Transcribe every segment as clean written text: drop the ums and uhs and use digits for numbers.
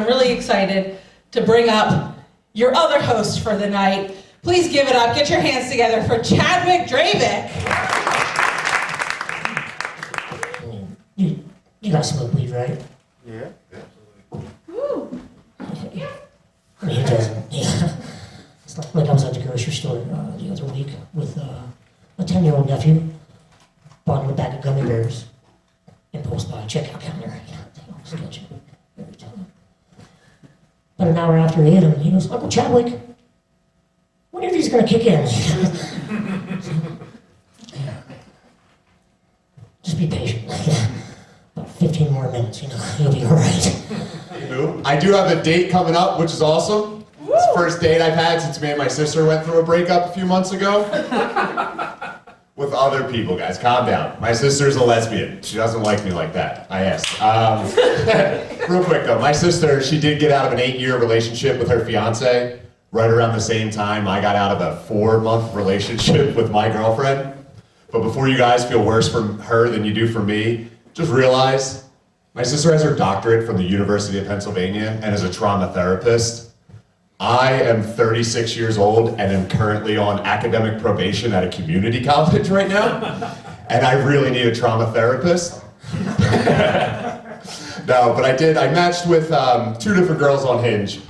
I'm really excited to bring up your other host for the night. Please give it up, get your hands together for Chadwick Dravk. You guys smoke weed, right? Yeah. Woo. Yeah. I mean, it doesn't. Yeah. It's like I was at the grocery store the other week with a 10-year-old nephew. Bought him a bag of gummy bears. Impulse buy, checkout counter. Sketchy. Every time. But an hour after he ate him, he goes, Uncle Chadwick, when are these going to kick in? Just be patient. About 15 more minutes, you'll be all right. I do have a date coming up, which is awesome. It's the first date I've had since me and my sister went through a breakup a few months ago. With other people, guys, calm down. My sister's a lesbian. She doesn't like me like that. I asked. Real quick though, my sister, she did get out of an 8-year relationship with her fiance right around the same time I got out of a 4-month relationship with my girlfriend. But before you guys feel worse for her than you do for me, just realize my sister has her doctorate from the University of Pennsylvania and is a trauma therapist. I am 36 years old and am currently on academic probation at a community college right now, and I really need a trauma therapist. No, but I matched with 2 different girls on Hinge.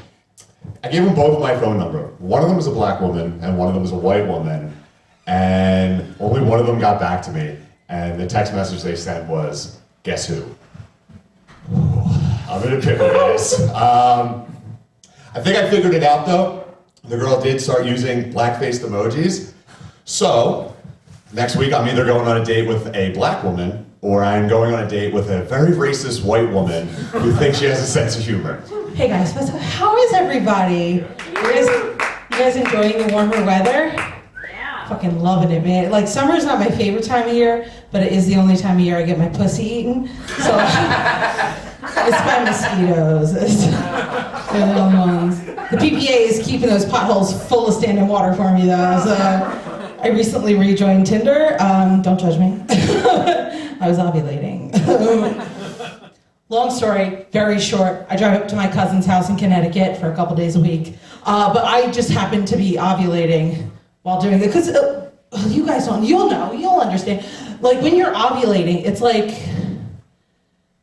I gave them both my phone number. One of them is a black woman and one of them is a white woman, and only one of them got back to me, and the text message they sent was, guess who? I'm in a pickle, guys. I think I figured it out though. The girl did start using black-faced emojis. So, next week I'm either going on a date with a black woman or I'm going on a date with a very racist white woman who thinks she has a sense of humor. Hey guys, how is everybody? You guys enjoying the warmer weather? Yeah. Fucking loving it, man. Like, summer's not my favorite time of year, but it is the only time of year I get my pussy eaten. So, it's by mosquitoes. They're the only ones. The PPA is keeping those potholes full of standing water for me, though. So I recently rejoined Tinder. Don't judge me. I was ovulating. Long story, very short. I drive up to my cousin's house in Connecticut for a couple days a week. But I just happened to be ovulating while doing it. Because you guys don't, you'll understand. Like, when you're ovulating, it's like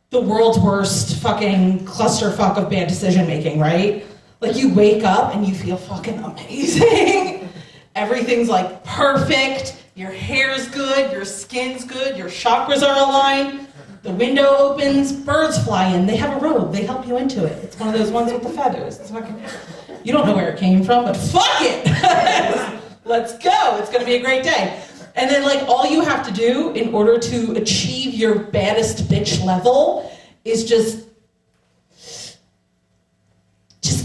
the world's worst fucking clusterfuck of bad decision making, right? Like, you wake up and you feel fucking amazing. Everything's like perfect. Your hair's good, your skin's good, your chakras are aligned. The window opens, birds fly in. They have a robe, they help you into it. It's one of those ones with the feathers. It's fucking, you don't know where it came from, but fuck it. Let's go, it's gonna be a great day. And then, like, all you have to do in order to achieve your baddest bitch level is just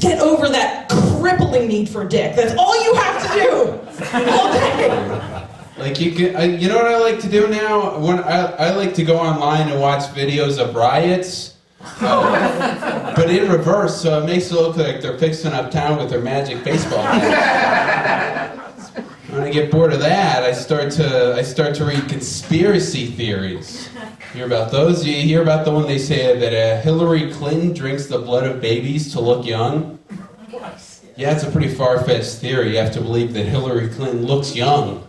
get over that crippling need for dick. That's all you have to do all day. Like, you know what I like to do now? When I like to go online and watch videos of riots, but in reverse, so it makes it look like they're fixing up town with their magic baseball bat. When I get bored of that, I start to read conspiracy theories. Hear about those? You hear about the one they say that Hillary Clinton drinks the blood of babies to look young? Yeah, it's a pretty far-fetched theory. You have to believe that Hillary Clinton looks young.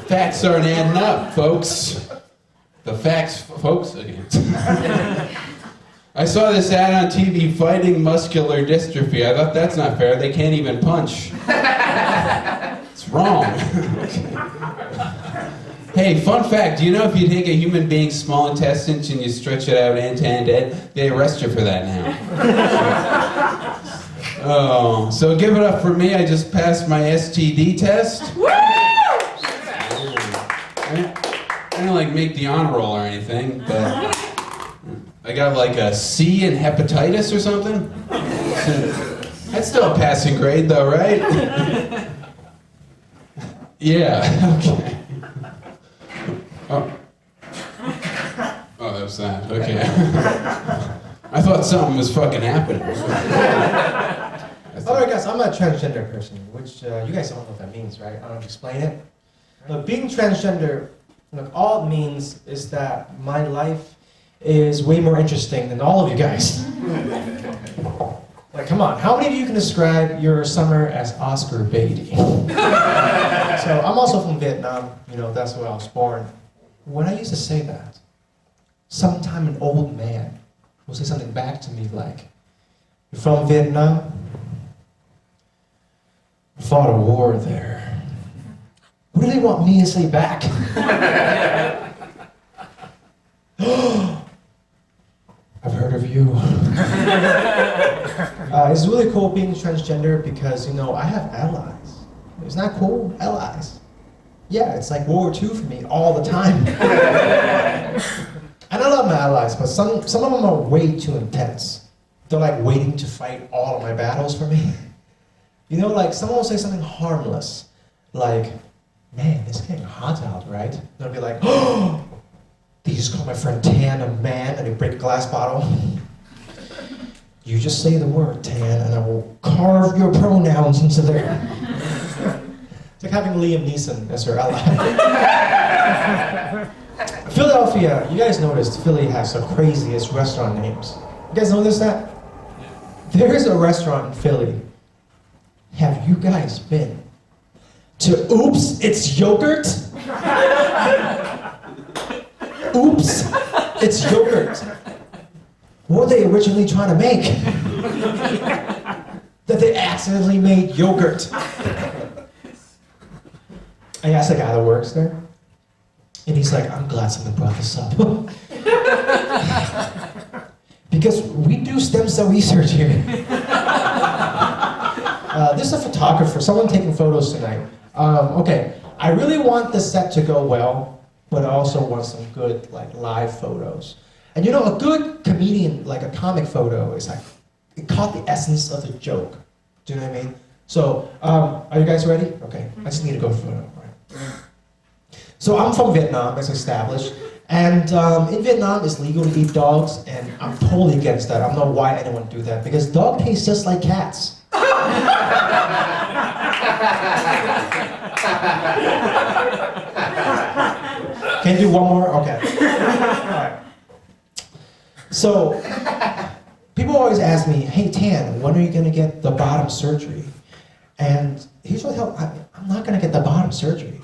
Facts aren't adding up, folks. The facts, folks. I saw this ad on TV, fighting muscular dystrophy. I thought, that's not fair. They can't even punch. It's wrong. Hey, fun fact. Do you know if you take a human being's small intestines and you stretch it out end to end, they arrest you for that now. Oh, so give it up for me. I just passed my STD test. Woo! I didn't like make the honor roll or anything, but I got like a C in hepatitis or something. That's still a passing grade though, right? Yeah, okay. Oh, that was that, okay. I thought something was fucking happening. Alright guys, I'm a transgender person, which you guys don't know what that means, right? I don't have to explain it. But being transgender, like, all it means is that my life is way more interesting than all of you guys. Like, come on, how many of you can describe your summer as Oscar Beatty? So I'm also from Vietnam, you know, that's where I was born. When I used to say that, sometime an old man will say something back to me like, "You're from Vietnam? I fought a war there." What do they want me to say back? I've heard of you. It's really cool being transgender because, you know, I have allies. Isn't that cool? Allies. Yeah, it's like World War II for me all the time. And I love my allies, but some of them are way too intense. They're like waiting to fight all of my battles for me. You know, like someone will say something harmless, like, "Man, it's getting hot out, right?" And I'll be like, "Oh, they just call my friend Tan a man," and they break a glass bottle. "You just say the word, Tan, and I will carve your pronouns into there." It's like having Liam Neeson as your ally. Philadelphia, you guys noticed Philly has the craziest restaurant names. You guys notice that? There is a restaurant in Philly. Have you guys been to Oops, It's Yogurt? Oops, it's yogurt. What were they originally trying to make? That they accidentally made yogurt. I asked the guy that works there, and he's like, "I'm glad someone brought this up." Because we do stem cell research here. This is a photographer, someone taking photos tonight. Okay, I really want the set to go well, but I also want some good like live photos. And you know, a good comedian, like a comic photo, is like, it caught the essence of the joke. Do you know what I mean? So, are you guys ready? Okay, I just need to go for a photo. Right. So I'm from Vietnam, as established. And in Vietnam, it's legal to eat dogs, and I'm totally against that. I don't know why anyone would do that, because dog tastes just like cats. Can you do one more? Okay. All right. So, people always ask me, "Hey Tan, when are you gonna get the bottom surgery?" And here's what I'm not gonna get the bottom surgery.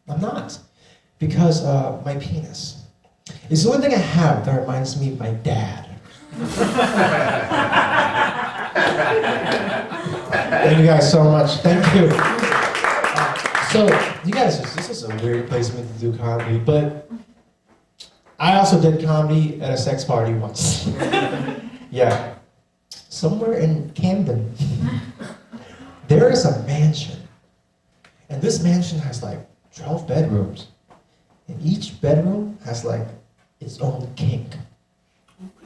I'm not. Because my penis is the only thing I have that reminds me of my dad. Thank you guys so much. Thank you. So, you guys, this is a weird place for me to do comedy, but I also did comedy at a sex party once. Yeah. Somewhere in Camden. There is a mansion. And this mansion has like 12 bedrooms. And each bedroom has like its own kink.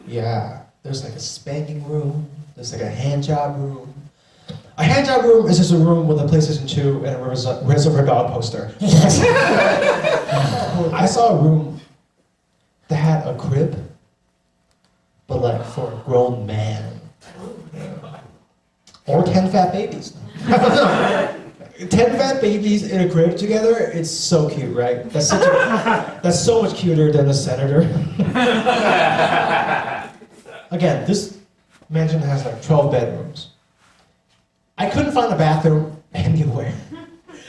Yeah. There's like a spanking room. There's like a hand job room. A hand job room is just a room with a PlayStation 2 and a Reservoir Dog poster. I saw a room that had a crib, but like for a grown man. Or 10 fat babies. I don't know. 10 fat babies in a crib together, it's so cute, right? That's so much cuter than a senator. Again, this mansion has like 12 bedrooms. I couldn't find a bathroom anywhere.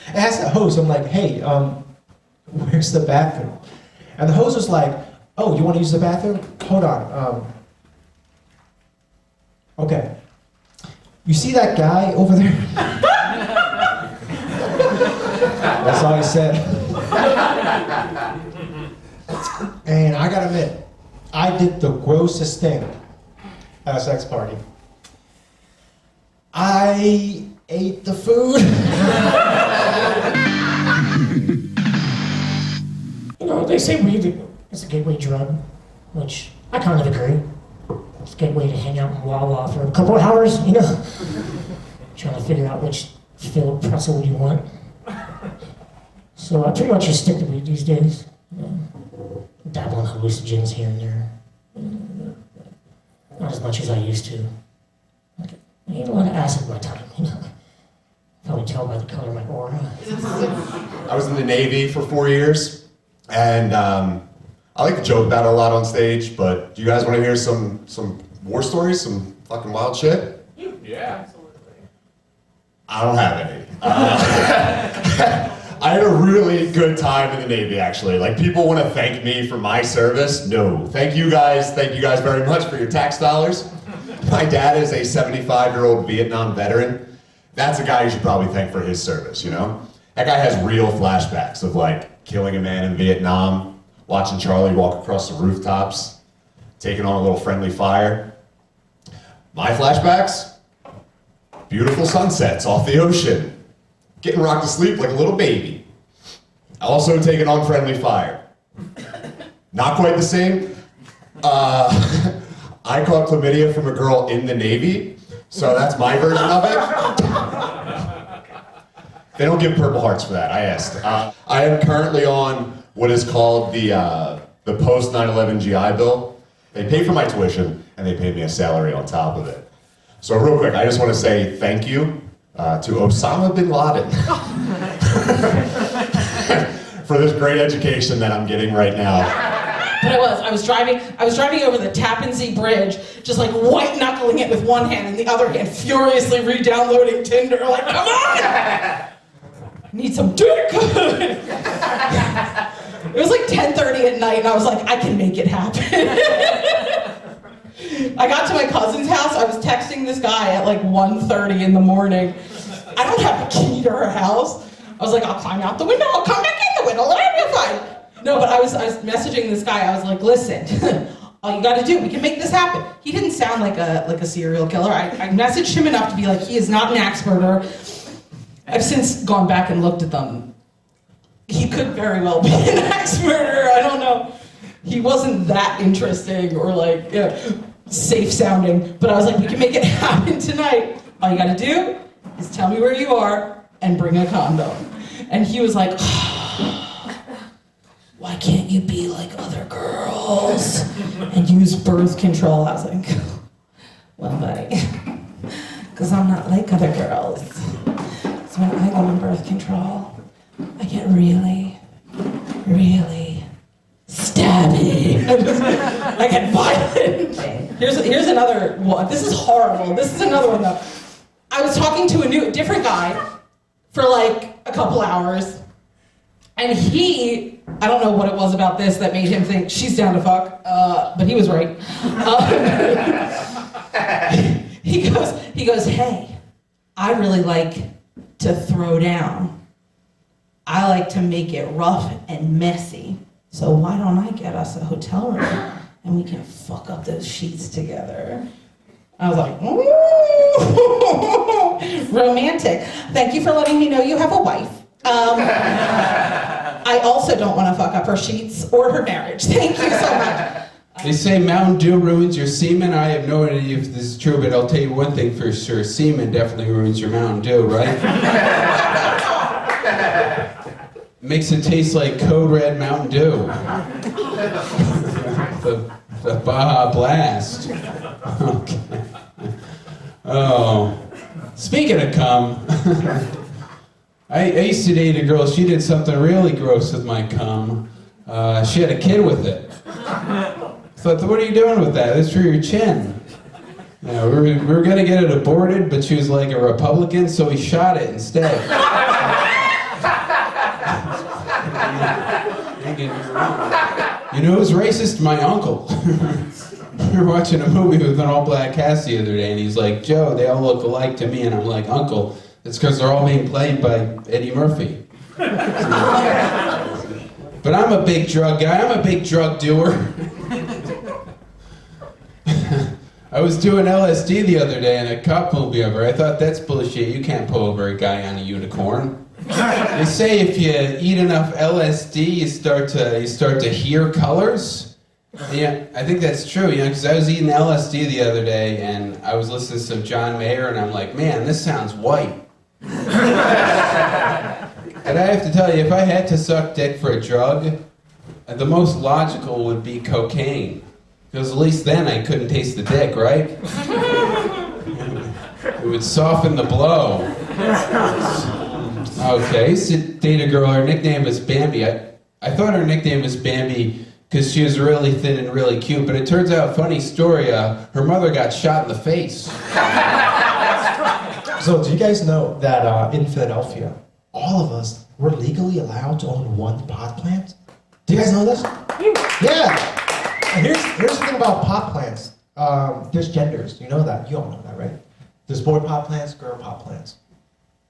I asked the host, I'm like, "Hey, where's the bathroom?" And the host was like, "Oh, you want to use the bathroom? Hold on. Okay. You see that guy over there?" That's all he said. And I gotta admit, I did the grossest thing at a sex party. I ate the food. You know, they say weed is a gateway drug, which I kind of agree. It's a good way to hang out in Wawa for a couple of hours, you know, trying to figure out which filled pretzel you want. So I pretty much just stick to weed these days. You know, dabble in hallucinogens here and there. Not as much as I used to. I ate a lot of acid my time, you know. Probably tell by the color of my aura. I was in the Navy for 4 years, and I like to joke about it a lot on stage, but do you guys want to hear some war stories, some fucking wild shit? Yeah. I don't have any. I had a really good time in the Navy, actually. Like, people want to thank me for my service. No. Thank you guys very much for your tax dollars. My dad is a 75-year-old Vietnam veteran. That's a guy you should probably thank for his service, you know? That guy has real flashbacks of, like, killing a man in Vietnam, watching Charlie walk across the rooftops, taking on a little friendly fire. My flashbacks? Beautiful sunsets off the ocean. Getting rocked to sleep like a little baby. Also taking on friendly fire. Not quite the same. I caught chlamydia from a girl in the Navy, so that's my version of it. They don't give Purple Hearts for that, I asked. I am currently on what is called the post 9/11 GI Bill. They pay for my tuition, and they pay me a salary on top of it. So real quick, I just want to say thank you to Osama bin Laden for this great education that I'm getting right now. But I was driving over the Tappan Zee Bridge, just like white knuckling it with one hand and the other hand furiously re-downloading Tinder, like, come on! Need some dick! It was like 10:30 at night and I was like, I can make it happen. I got to my cousin's house, I was texting this guy at like 1:30 in the morning. I don't have a key to her house. I was like, I'll climb out the window, I'll come back in the window, it'll be fine. No, but I was messaging this guy, I was like, listen, all you gotta do, we can make this happen. He didn't sound like a serial killer. I messaged him enough to be like, he is not an axe murderer. I've since gone back and looked at them. He could very well be an axe murderer, I don't know. He wasn't that interesting or like, safe sounding, but I was like, we can make it happen tonight. All you gotta do is tell me where you are and bring a condom. And he was like, why can't you be like other girls and use birth control? I was like, well, buddy, because I'm not like other girls. So when I go on birth control, I get really, really stabby. I get violent. Here's another one. This is horrible. This is another one though. I was talking to a different guy for like a couple hours, and I don't know what it was about this that made him think she's down to fuck, but he was right. He goes, hey, I really like to throw down. I like to make it rough and messy. So why don't I get us a hotel room and we can fuck up those sheets together? I was like, ooh, romantic. Thank you for letting me know you have a wife. I also don't want to fuck up her sheets or her marriage. Thank you so much. They say Mountain Dew ruins your semen. I have no idea if this is true, but I'll tell you one thing for sure. Semen definitely ruins your Mountain Dew, right? Makes it taste like Code Red Mountain Dew. the Baja Blast. Okay. Oh. Speaking of cum, I used to date a girl, she did something really gross with my cum. She had a kid with it. I thought, what are you doing with that? It's for your chin. We were gonna get it aborted, but she was like a Republican, so we shot it instead. You know who's racist? My uncle. We were watching a movie with an all-black cast the other day, and he's like, Joe, they all look alike to me, and I'm like, Uncle, it's because they're all being played by Eddie Murphy. But I'm a big drug guy, I'm a big drug doer. I was doing LSD the other day, and a cop pulled me over. I thought, that's bullshit, you can't pull over a guy on a unicorn. They say if you eat enough LSD, you start to hear colors. Yeah, I think that's true, because I was eating LSD the other day, and I was listening to some John Mayer, and I'm like, man, this sounds white. And I have to tell you, if I had to suck dick for a drug, the most logical would be cocaine. Because at least then I couldn't taste the dick, right? It would soften the blow. Okay, I used to date a girl, her nickname was Bambi. I thought her nickname was Bambi because she was really thin and really cute. But it turns out, funny story, her mother got shot in the face. So do you guys know that in Philadelphia, all of us, we're legally allowed to own one pot plant? Do you guys know this? Yeah. And here's the thing about pot plants. There's genders. You know that. You all know that, right? There's boy pot plants, girl pot plants.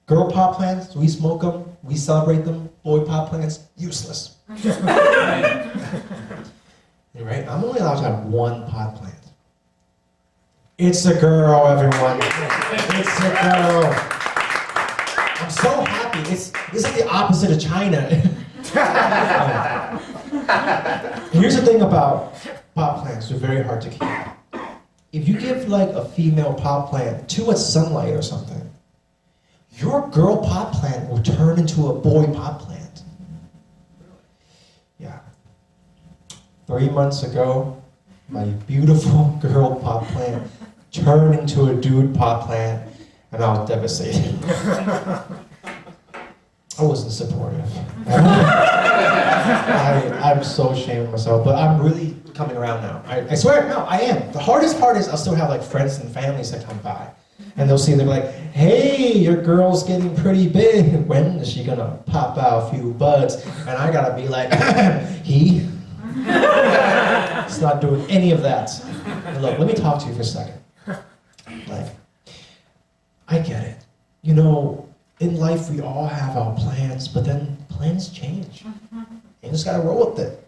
Girl pot plants, we smoke them, we celebrate them. Boy pot plants, useless. Right? I'm only allowed to have one pot plant. It's a girl, everyone. It's a girl. I'm so happy. It's like the opposite of China. Here's the thing about pot plants, they're very hard to keep. If you give like a female pot plant too much sunlight or something, your girl pot plant will turn into a boy pot plant. Yeah. 3 months ago, my beautiful girl pot plant turned into a dude pot plant, and I was devastated. I wasn't supportive. I'm so ashamed of myself, but I'm really coming around now. I swear, no, I am. The hardest part is I'll still have like friends and families that come by, and they'll see, they're like, hey, your girl's getting pretty big. When is she gonna pop out a few buds? And I gotta be like, he? It's not doing any of that. And look, let me talk to you for a second. Like, I get it. You know, in life we all have our plans, but then plans change. You just gotta roll with it.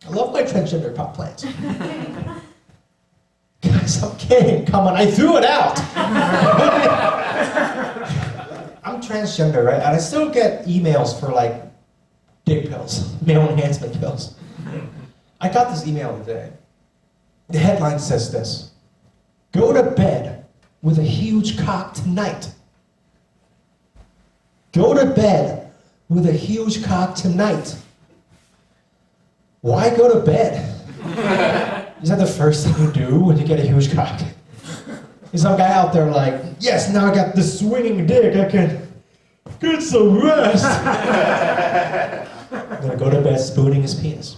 I love my transgender pop plans. Guys, I'm kidding. Come on, I threw it out. I'm transgender, right? And I still get emails for like dick pills, male enhancement pills. I got this email today. The headline says this: go to bed with a huge cock tonight. Go to bed with a huge cock tonight. Why go to bed? Is that the first thing you do when you get a huge cock? Is some guy out there like, yes, now I got this swinging dick, I can get some rest. I'm gonna go to bed spooning his penis.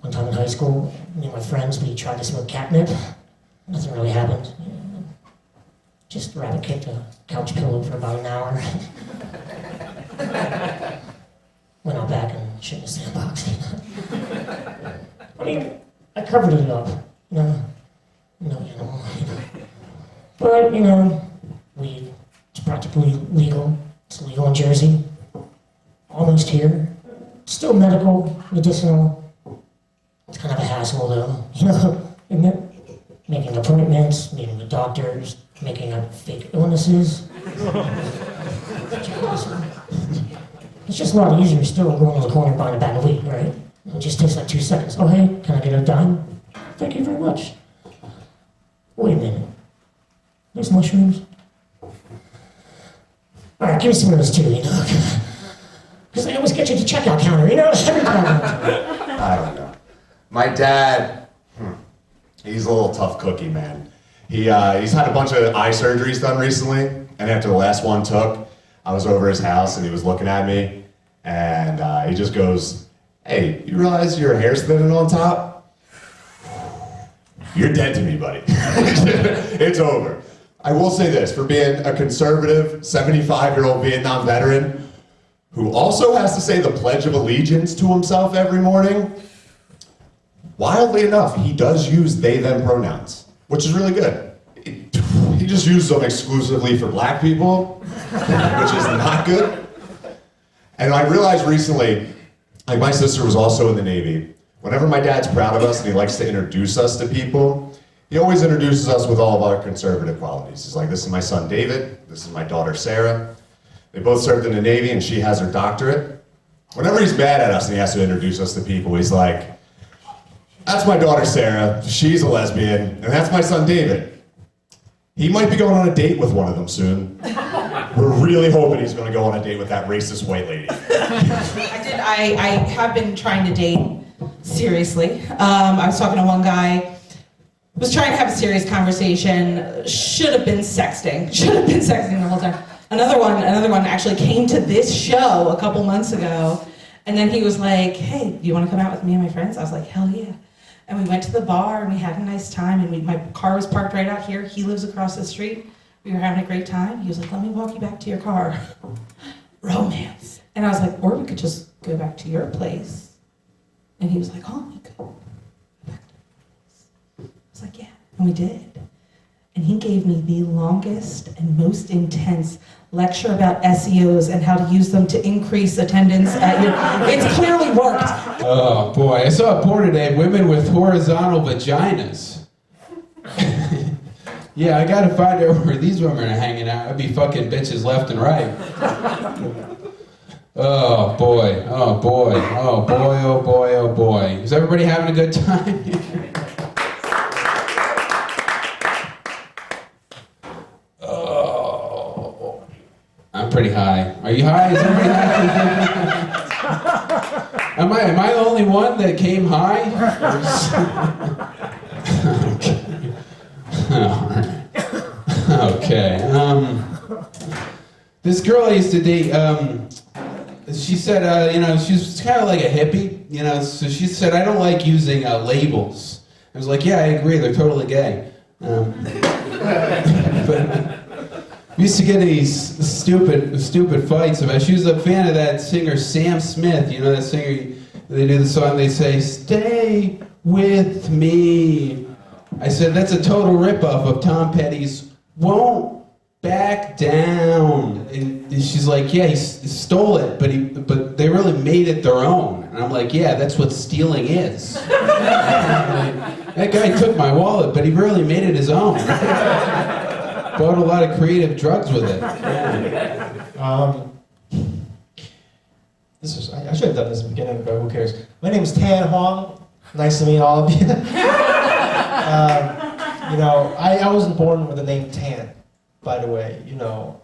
One time in high school, me and my friends, we tried to smoke catnip. Nothing really happened. Just rabbit kicked a couch pillow for about an hour. Went out back and shit in the sandbox. I mean, I covered it up. No animal. But, you know, weed, it's practically legal. It's legal in Jersey. Almost here. Still medical, medicinal. It's kind of a hassle though, you know, isn't it? Making appointments, meeting with doctors, making up fake illnesses. It's just a lot easier still going to the corner and buying a bag of weed, right? It just takes like 2 seconds. Oh, hey, can I get a dime? Thank you very much. Wait a minute. There's mushrooms? All right, give me some of those too, you know? Because they always get you to the checkout counter, you know? Every time. I don't know. My dad, he's a little tough cookie, man. He's had a bunch of eye surgeries done recently, and after the last one took, I was over his house and he was looking at me, and he just goes, hey, you realize your hair's thinning on top? You're dead to me, buddy. It's over. I will say this, for being a conservative 75-year-old Vietnam veteran who also has to say the Pledge of Allegiance to himself every morning, wildly enough, he does use they, them pronouns, which is really good. He just uses them exclusively for black people, which is not good. And I realized recently, like my sister was also in the Navy. Whenever my dad's proud of us and he likes to introduce us to people, he always introduces us with all of our conservative qualities. He's like, this is my son David, this is my daughter Sarah. They both served in the Navy and she has her doctorate. Whenever he's mad at us and he has to introduce us to people, he's like, that's my daughter Sarah, she's a lesbian, and that's my son David. He might be going on a date with one of them soon. We're really hoping he's going to go on a date with that racist white lady. I have been trying to date seriously. I was talking to one guy, was trying to have a serious conversation, should have been sexting the whole time. Another one actually came to this show a couple months ago, and then he was like, hey, do you want to come out with me and my friends? I was like, hell yeah. And we went to the bar, and we had a nice time, and my car was parked right out here. He lives across the street. We were having a great time. He was like, let me walk you back to your car. Romance. And I was like, or we could just go back to your place. And he was like, oh, we could go back to your place. I was like, yeah, and we did. And he gave me the longest and most intense lecture about SEOs and how to use them to increase attendance at your... It's clearly worked. Oh boy, I saw a porn today, women with horizontal vaginas. Yeah, I gotta find out where these women are hanging out. I'd be fucking bitches left and right. Oh boy, oh boy, oh boy, oh boy, oh boy. Is everybody having a good time? Oh, I'm pretty high. Are you high? Is everybody high? Am I the only one that came high? Okay. This girl I used to date, she said, she's kind of like a hippie, so she said, I don't like using labels. I was like, yeah, I agree, they're totally gay. But we used to get these stupid fights about, she was a fan of that singer Sam Smith, that singer, they do the song, they say, stay with me. I said, that's a total ripoff of Tom Petty's Won't Back Down. And she's like, yeah, he stole it, but they really made it their own. And I'm like, yeah, that's what stealing is. That guy took my wallet, but he really made it his own. Bought a lot of creative drugs with it. Yeah. I should have done this at the beginning, but who cares? My name is Hoang. Nice to meet all of you. I wasn't born with the name Tan, by the way.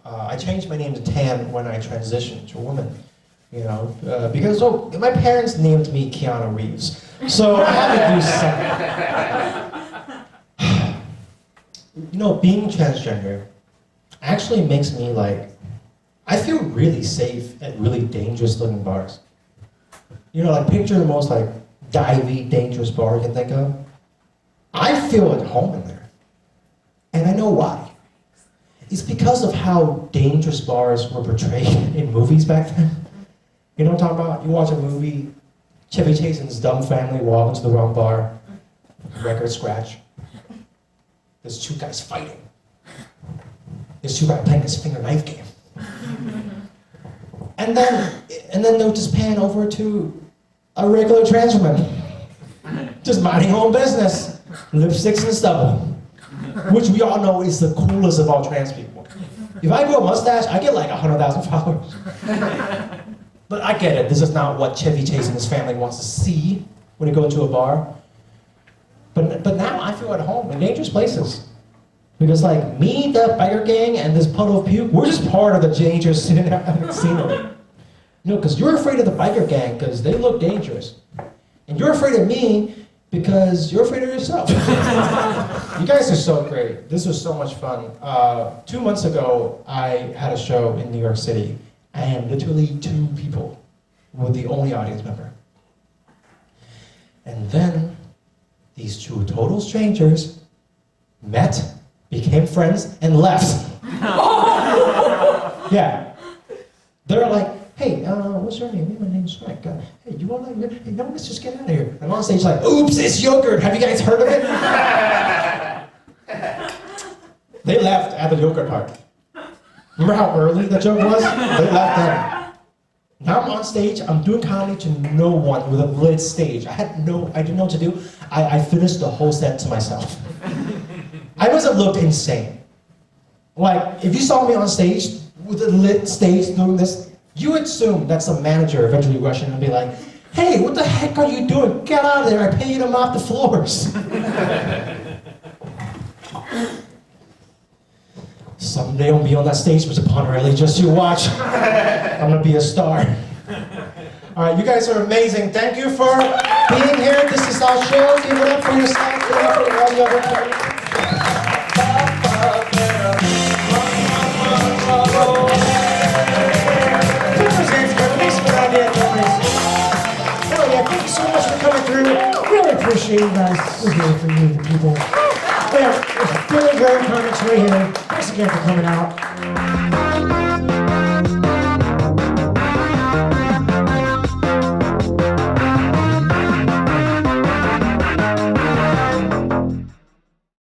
I changed my name to Tan when I transitioned to a woman. Because my parents named me Keanu Reeves, so I had to do something. Being transgender actually makes me I feel really safe at really dangerous looking bars. Picture the most Davey dangerous bar you can think of. I feel at home in there. And I know why. It's because of how dangerous bars were portrayed in movies back then. You know what I'm talking about? You watch a movie, Chevy Chase and his dumb family walk into the wrong bar, record scratch. There's two guys fighting. There's two guys playing this finger knife game. And then they'll just pan over to a regular trans woman. Just minding her own business. Lipsticks and stubble. Which we all know is the coolest of all trans people. If I grow a mustache, I get 100,000 followers. But I get it, this is not what Chevy Chase and his family wants to see when you go into a bar. But now I feel at home in dangerous places. Because me, the biker gang, and this puddle of puke, we're just part of the dangerous scenery. Because you're afraid of the biker gang because they look dangerous. And you're afraid of me because you're afraid of yourself. You guys are so great. This was so much fun. 2 months ago, I had a show in New York City, and literally 2 people were the only audience member. And then these 2 total strangers met, became friends, and left. Yeah. They're like, hey, what's your name? My name's Frank. Hey, you want hey, no, let's just get out of here. I'm on stage oops, it's yogurt. Have you guys heard of it? They left at the yogurt part. Remember how early the joke was? They left then. Now I'm on stage, I'm doing comedy to no one with a lit stage. I didn't know what to do. I finished the whole set to myself. I must have looked insane. If you saw me on stage with a lit stage doing this, you would assume that's the manager eventually rushing and be like, hey, what the heck are you doing? Get out of there, I pay you to mop the floors. Someday I'll be on that stage with upon early, just you watch. I'm gonna be a star. All right, you guys are amazing. Thank you for being here. This is our show. Give it up for yourself. Give it up for all the other appreciate you guys. We're here for you, the people. We have Billy Graham comics right here. Thanks again for coming out.